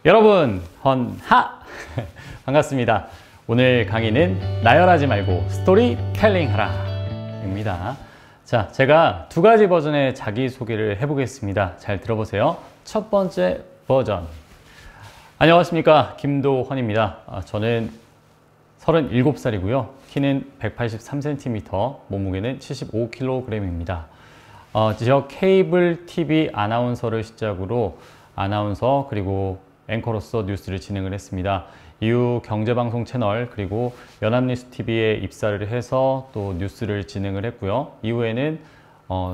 여러분 헌하 반갑습니다. 오늘 강의는 나열하지 말고 스토리텔링 하라 입니다. 자, 제가 두 가지 버전의 자기소개를 해보겠습니다. 잘 들어보세요. 첫 번째 버전. 안녕하십니까, 김도헌입니다. 저는 37살이고요 키는 183cm, 몸무게는 75kg입니다. 지역 케이블 TV 아나운서를 시작으로 아나운서 그리고 앵커로서 뉴스를 진행을 했습니다. 이후 경제방송 채널 그리고 연합뉴스TV에 입사를 해서 또 뉴스를 진행을 했고요. 이후에는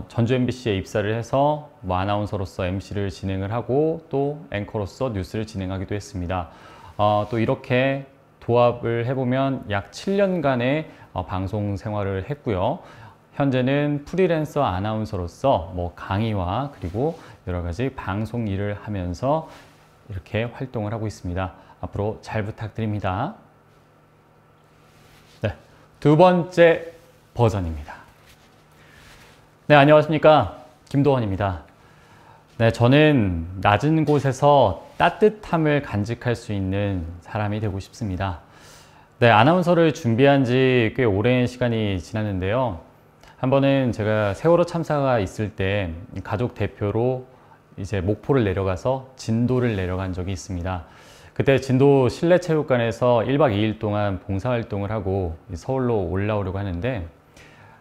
전주 MBC에 입사를 해서 아나운서로서 MC를 진행을 하고 또 앵커로서 뉴스를 진행하기도 했습니다. 또 이렇게 도합을 해보면 약 7년간의 방송 생활을 했고요. 현재는 프리랜서 아나운서로서 강의와 그리고 여러 가지 방송 일을 하면서 이렇게 활동을 하고 있습니다. 앞으로 잘 부탁드립니다. 네, 두 번째 버전입니다. 네, 안녕하십니까, 김도헌입니다. 네, 저는 낮은 곳에서 따뜻함을 간직할 수 있는 사람이 되고 싶습니다. 네, 아나운서를 준비한 지 꽤 오랜 시간이 지났는데요. 한 번은 제가 세월호 참사가 있을 때 가족 대표로 이제 목포를 내려가서 진도를 내려간 적이 있습니다. 그때 진도 실내체육관에서 1박 2일 동안 봉사활동을 하고 서울로 올라오려고 하는데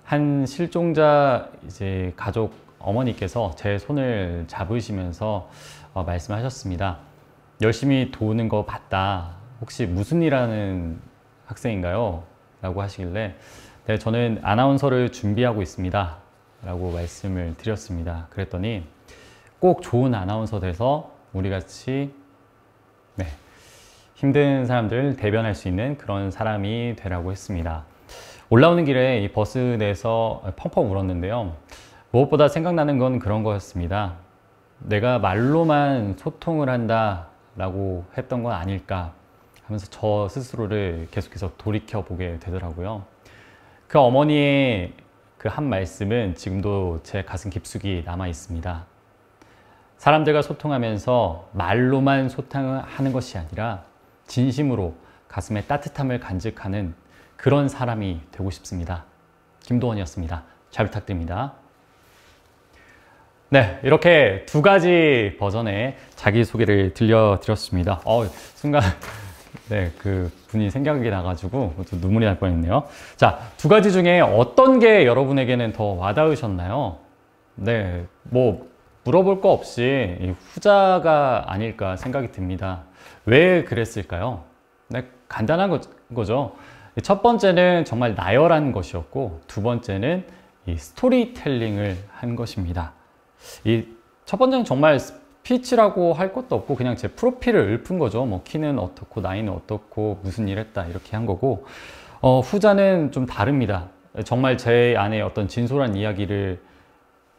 한 실종자 이제 가족 어머니께서 제 손을 잡으시면서 말씀하셨습니다. 열심히 도우는 거 봤다. 혹시 무슨 일 하는 학생인가요? 라고 하시길래 네, 저는 아나운서를 준비하고 있습니다. 라고 말씀을 드렸습니다. 그랬더니 꼭 좋은 아나운서 돼서 우리같이 힘든 사람들을 대변할 수 있는 그런 사람이 되라고 했습니다. 올라오는 길에 이 버스 내에서 펑펑 울었는데요. 무엇보다 생각나는 건 그런 거였습니다. 내가 말로만 소통을 한다라고 했던 건 아닐까 하면서 저 스스로를 계속해서 돌이켜보게 되더라고요. 그 어머니의 그 한 말씀은 지금도 제 가슴 깊숙이 남아 있습니다. 사람들과 소통하면서 말로만 소통하는 것이 아니라 진심으로 가슴에 따뜻함을 간직하는 그런 사람이 되고 싶습니다. 김도헌이었습니다. 잘 부탁드립니다. 네, 이렇게 두 가지 버전의 자기소개를 들려드렸습니다. 순간 그 분이 생각이 나가지고 눈물이 날 뻔했네요. 자, 두 가지 중에 어떤 게 여러분에게는 더 와닿으셨나요? 네, 물어볼 거 없이 후자가 아닐까 생각이 듭니다. 왜 그랬을까요? 네, 간단한 거죠. 첫 번째는 정말 나열한 것이었고 두 번째는 이 스토리텔링을 한 것입니다. 이 첫 번째는 정말 스피치라고 할 것도 없고 그냥 제 프로필을 읊은 거죠. 키는 어떻고 나이는 어떻고 무슨 일 했다 이렇게 한 거고, 후자는 좀 다릅니다. 정말 제 안에 어떤 진솔한 이야기를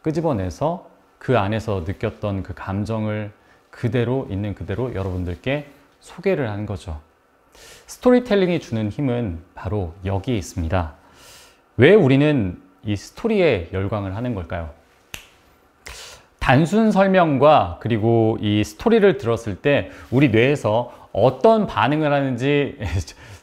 끄집어내서 그 안에서 느꼈던 그 감정을 그대로 있는 그대로 여러분들께 소개를 한 거죠. 스토리텔링이 주는 힘은 바로 여기에 있습니다. 왜 우리는 이 스토리에 열광을 하는 걸까요? 단순 설명과 그리고 이 스토리를 들었을 때 우리 뇌에서 어떤 반응을 하는지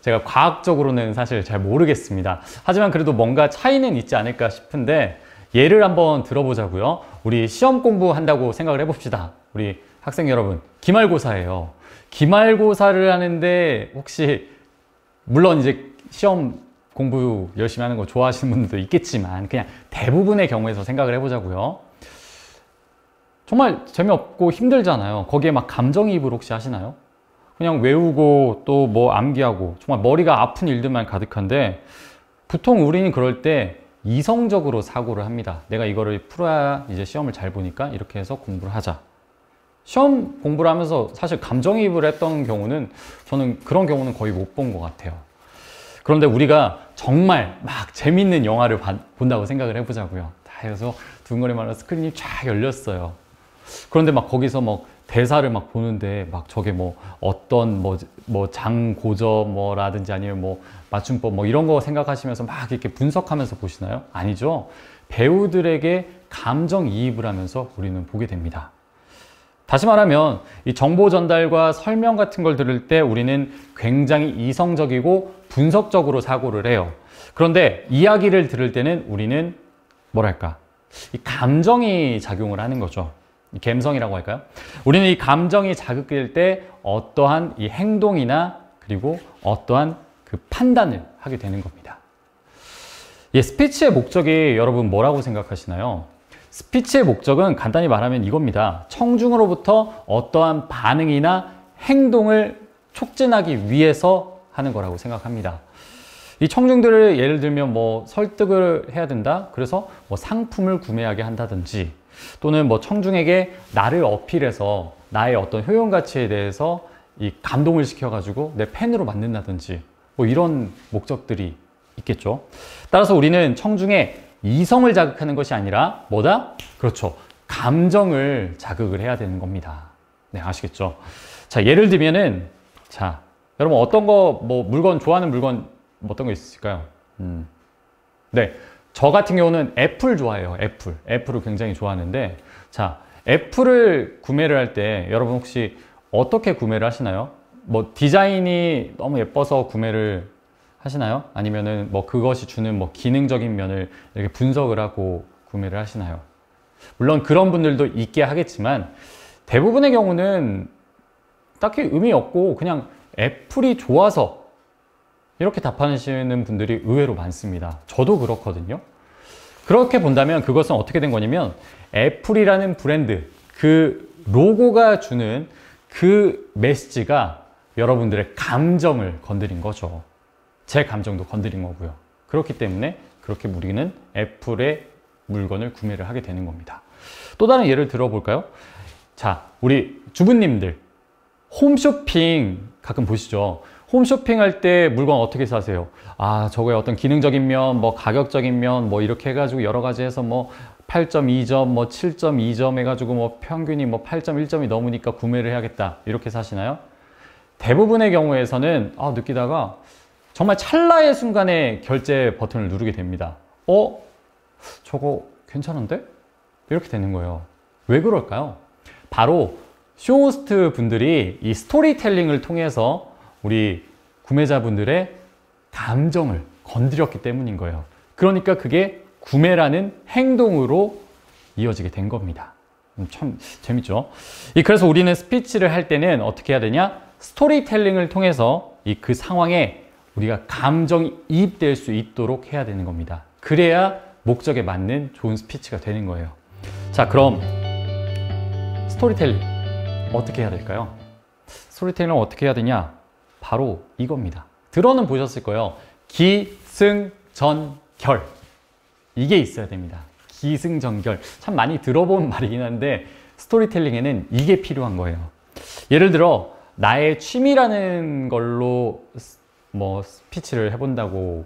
제가 과학적으로는 사실 잘 모르겠습니다. 하지만 그래도 뭔가 차이는 있지 않을까 싶은데 예를 한번 들어보자고요. 우리 시험 공부한다고 생각을 해봅시다. 우리 학생 여러분, 기말고사예요. 기말고사를 하는데 혹시 물론 이제 시험 공부 열심히 하는 거 좋아하시는 분들도 있겠지만 그냥 대부분의 경우에서 생각을 해보자고요. 정말 재미없고 힘들잖아요. 거기에 막 감정이입을 혹시 하시나요? 그냥 외우고 또 암기하고 정말 머리가 아픈 일들만 가득한데 보통 우리는 그럴 때 이성적으로 사고를 합니다. 내가 이거를 풀어야 이제 시험을 잘 보니까 이렇게 해서 공부를 하자. 시험 공부를 하면서 사실 감정이입을 했던 경우는 저는 그런 경우는 거의 못 본 것 같아요. 그런데 우리가 정말 막 재밌는 영화를 본다고 생각을 해보자고요. 다 해서 두근거리마다 스크린이 쫙 열렸어요. 그런데 거기서 대사를 보는데 저게 어떤 장고저 라든지 아니면 맞춤법 이런 거 생각하시면서 이렇게 분석하면서 보시나요? 아니죠. 배우들에게 감정이입을 하면서 우리는 보게 됩니다. 다시 말하면 이 정보 전달과 설명 같은 걸 들을 때 우리는 굉장히 이성적이고 분석적으로 사고를 해요. 그런데 이야기를 들을 때는 우리는 뭐랄까, 이 감정이 작용을 하는 거죠. 이 감성이라고 할까요? 우리는 이 감정이 자극될 때 어떠한 이 행동이나 그리고 어떠한 그 판단을 하게 되는 겁니다. 이 스피치의 목적이 여러분 뭐라고 생각하시나요? 스피치의 목적은 간단히 말하면 이겁니다. 청중으로부터 어떠한 반응이나 행동을 촉진하기 위해서 하는 거라고 생각합니다. 이 청중들을 예를 들면 뭐 설득을 해야 된다. 그래서 뭐 상품을 구매하게 한다든지 또는 뭐 청중에게 나를 어필해서 나의 어떤 효용 가치에 대해서 이 감동을 시켜가지고 내 팬으로 만든다든지 뭐 이런 목적들이 있겠죠. 따라서 우리는 청중의 이성을 자극하는 것이 아니라 뭐다? 그렇죠. 감정을 자극을 해야 되는 겁니다. 네, 아시겠죠? 자, 예를 들면은 자, 여러분 어떤 거 뭐 물건 좋아하는 물건 뭐 어떤 거 있을까요? 네, 저 같은 경우는 애플 좋아해요. 애플을 굉장히 좋아하는데 자, 애플을 구매를 할 때 여러분 혹시 어떻게 구매를 하시나요? 뭐 디자인이 너무 예뻐서 구매를 하시나요? 아니면은 뭐 그것이 주는 뭐 기능적인 면을 이렇게 분석을 하고 구매를 하시나요? 물론 그런 분들도 있게 하겠지만 대부분의 경우는 딱히 의미 없고 그냥 애플이 좋아서 이렇게 답하시는 분들이 의외로 많습니다. 저도 그렇거든요. 그렇게 본다면 그것은 어떻게 된 거냐면 애플이라는 브랜드, 그 로고가 주는 그 메시지가 여러분들의 감정을 건드린 거죠. 제 감정도 건드린 거고요. 그렇기 때문에 그렇게 우리는 애플의 물건을 구매를 하게 되는 겁니다. 또 다른 예를 들어볼까요? 자, 우리 주부님들 홈쇼핑 가끔 보시죠. 홈쇼핑 할 때 물건 어떻게 사세요? 아, 저거의 어떤 기능적인 면, 뭐 가격적인 면, 뭐 이렇게 해가지고 여러 가지 해서 뭐 8.2점, 뭐 7.2점 해가지고 뭐 평균이 뭐 8.1점이 넘으니까 구매를 해야겠다. 이렇게 사시나요? 대부분의 경우에서는 느끼다가 정말 찰나의 순간에 결제 버튼을 누르게 됩니다. 저거 괜찮은데? 이렇게 되는 거예요. 왜 그럴까요? 바로 쇼호스트 분들이 이 스토리텔링을 통해서 우리 구매자분들의 감정을 건드렸기 때문인 거예요. 그러니까 그게 구매라는 행동으로 이어지게 된 겁니다. 참 재밌죠? 그래서 우리는 스피치를 할 때는 어떻게 해야 되냐? 스토리텔링을 통해서 그 상황에 우리가 감정이 이입될 수 있도록 해야 되는 겁니다. 그래야 목적에 맞는 좋은 스피치가 되는 거예요. 자, 그럼 스토리텔링 어떻게 해야 될까요? 스토리텔링을 어떻게 해야 되냐? 바로 이겁니다. 들어는 보셨을 거예요. 기승전결. 이게 있어야 됩니다. 기승전결. 참 많이 들어본 말이긴 한데 스토리텔링에는 이게 필요한 거예요. 예를 들어 나의 취미라는 걸로 뭐 스피치를 해본다고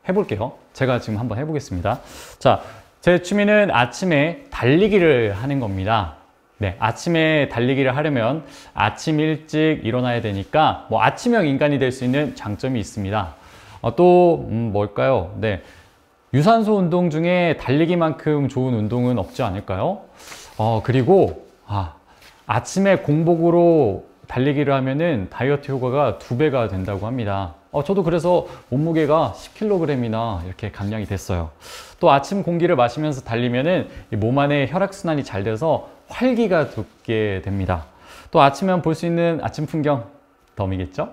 해볼게요. 제가 지금 한번 해보겠습니다. 자, 제 취미는 아침에 달리기를 하는 겁니다. 네, 아침에 달리기를 하려면 아침 일찍 일어나야 되니까 뭐 아침형 인간이 될 수 있는 장점이 있습니다. 또 뭘까요? 네, 유산소 운동 중에 달리기만큼 좋은 운동은 없지 않을까요? 그리고 아침에 공복으로 달리기를 하면은 다이어트 효과가 2배가 된다고 합니다. 저도 그래서 몸무게가 10kg이나 이렇게 감량이 됐어요. 또 아침 공기를 마시면서 달리면은 몸 안에 혈액순환이 잘 돼서 활기가 돋게 됩니다. 또 아침에 볼 수 있는 아침 풍경 덤이겠죠?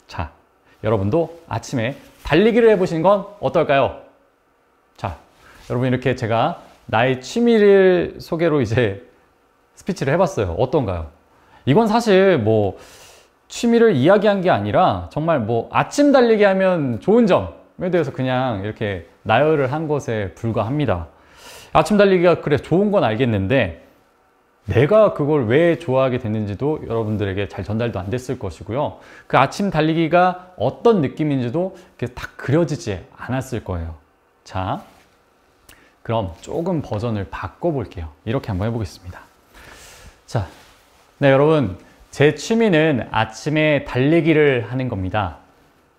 자, 여러분도 아침에 달리기를 해보시는 건 어떨까요? 자, 여러분 이렇게 제가 나의 취미를 소개로 이제 스피치를 해봤어요. 어떤가요? 이건 사실 뭐 취미를 이야기한 게 아니라 정말 뭐 아침 달리기 하면 좋은 점에 대해서 그냥 이렇게 나열을 한 것에 불과합니다. 아침 달리기가 그래 좋은 건 알겠는데 내가 그걸 왜 좋아하게 됐는지도 여러분들에게 잘 전달도 안 됐을 것이고요. 그 아침 달리기가 어떤 느낌인지도 이렇게 딱 그려지지 않았을 거예요. 자, 그럼 조금 버전을 바꿔볼게요. 이렇게 한번 해보겠습니다. 자, 네, 여러분, 제 취미는 아침에 달리기를 하는 겁니다.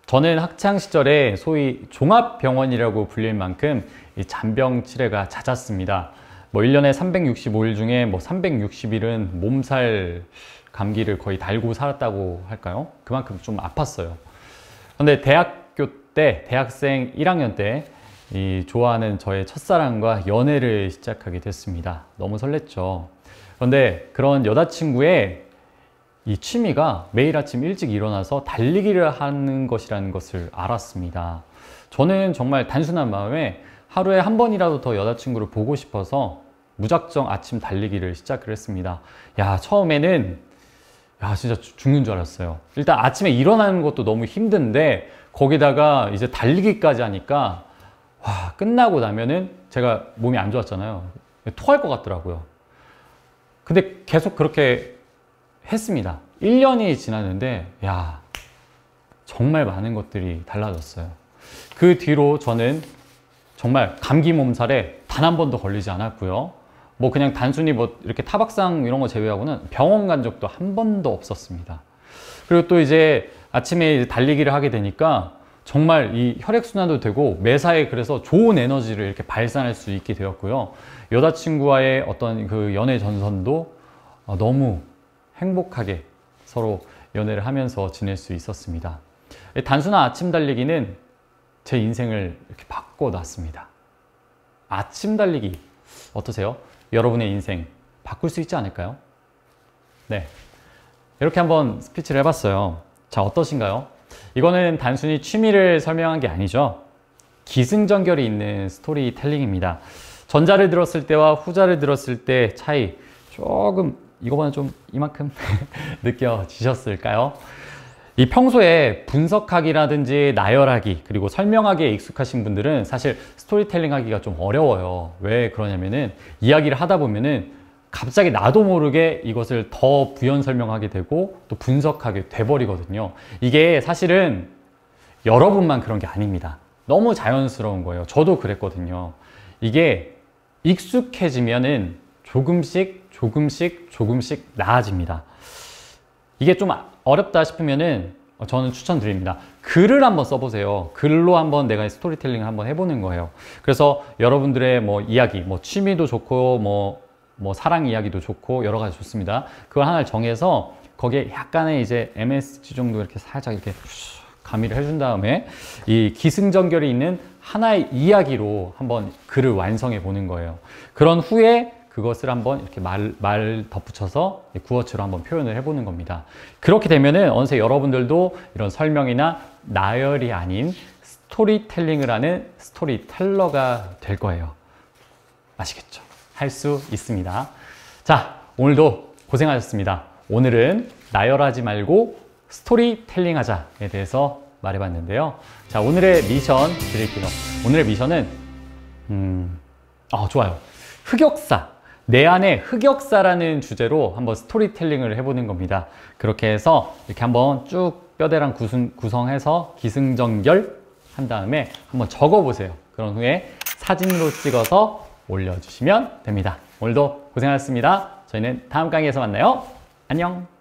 저는 학창 시절에 소위 종합병원이라고 불릴 만큼 이 잔병 치레가 잦았습니다. 뭐 1년에 365일 중에 뭐 360일은 몸살 감기를 거의 달고 살았다고 할까요? 그만큼 좀 아팠어요. 근데 대학교 때, 대학생 1학년 때 이 좋아하는 저의 첫사랑과 연애를 시작하게 됐습니다. 너무 설렜죠. 그런데 그런 여자친구의 이 취미가 매일 아침 일찍 일어나서 달리기를 하는 것이라는 것을 알았습니다. 저는 정말 단순한 마음에 하루에 한 번이라도 더 여자친구를 보고 싶어서 무작정 아침 달리기를 시작을 했습니다. 야, 처음에는 진짜 죽는 줄 알았어요. 일단 아침에 일어나는 것도 너무 힘든데 거기다가 이제 달리기까지 하니까 와, 끝나고 나면은 제가 몸이 안 좋았잖아요. 토할 것 같더라고요. 근데 계속 그렇게 했습니다. 1년이 지났는데 야, 정말 많은 것들이 달라졌어요. 그 뒤로 저는 정말 감기 몸살에 단 한 번도 걸리지 않았고요. 뭐 그냥 단순히 뭐 이렇게 타박상 이런 거 제외하고는 병원 간 적도 한 번도 없었습니다. 그리고 또 이제 아침에 달리기를 하게 되니까 정말 이 혈액순환도 되고 매사에 그래서 좋은 에너지를 이렇게 발산할 수 있게 되었고요. 여자친구와의 어떤 그 연애 전선도 너무 행복하게 서로 연애를 하면서 지낼 수 있었습니다. 단순한 아침 달리기는 제 인생을 이렇게 바꿔놨습니다. 아침 달리기 어떠세요? 여러분의 인생 바꿀 수 있지 않을까요? 네, 이렇게 한번 스피치를 해봤어요. 자, 어떠신가요? 이거는 단순히 취미를 설명한 게 아니죠. 기승전결이 있는 스토리텔링입니다. 전자를 들었을 때와 후자를 들었을 때 차이 조금 이거보다 좀 이만큼 느껴지셨을까요? 이 평소에 분석하기라든지 나열하기 그리고 설명하기에 익숙하신 분들은 사실 스토리텔링 하기가 좀 어려워요. 왜 그러냐면은 이야기를 하다 보면은 갑자기 나도 모르게 이것을 더 부연 설명하게 되고 또 분석하게 돼버리거든요. 이게 사실은 여러분만 그런 게 아닙니다. 너무 자연스러운 거예요. 저도 그랬거든요. 이게 익숙해지면은 조금씩 나아집니다. 이게 좀 어렵다 싶으면은 저는 추천드립니다. 글을 한번 써보세요. 글로 한번 내가 스토리텔링을 한번 해보는 거예요. 그래서 여러분들의 뭐 이야기, 뭐 취미도 좋고 뭐 사랑 이야기도 좋고 여러 가지 좋습니다. 그걸 하나를 정해서 거기에 약간의 이제 MSG 정도 이렇게 살짝 이렇게 가미를 해준 다음에 이 기승전결이 있는 하나의 이야기로 한번 글을 완성해 보는 거예요. 그런 후에 그것을 한번 이렇게 말 덧붙여서 구어체로 한번 표현을 해보는 겁니다. 그렇게 되면은 어느새 여러분들도 이런 설명이나 나열이 아닌 스토리텔링을 하는 스토리텔러가 될 거예요. 아시겠죠? 할 수 있습니다. 자, 오늘도 고생하셨습니다. 오늘은 나열하지 말고 스토리텔링 하자에 대해서 말해봤는데요. 자, 오늘의 미션 드릴게요. 오늘의 미션은 좋아요. 흑역사. 내 안에 흑역사라는 주제로 한번 스토리텔링을 해보는 겁니다. 그렇게 해서 이렇게 한번 쭉 뼈대랑 구성해서 기승전결 한 다음에 한번 적어보세요. 그런 후에 사진으로 찍어서 올려주시면 됩니다. 오늘도 고생하셨습니다. 저희는 다음 강의에서 만나요. 안녕.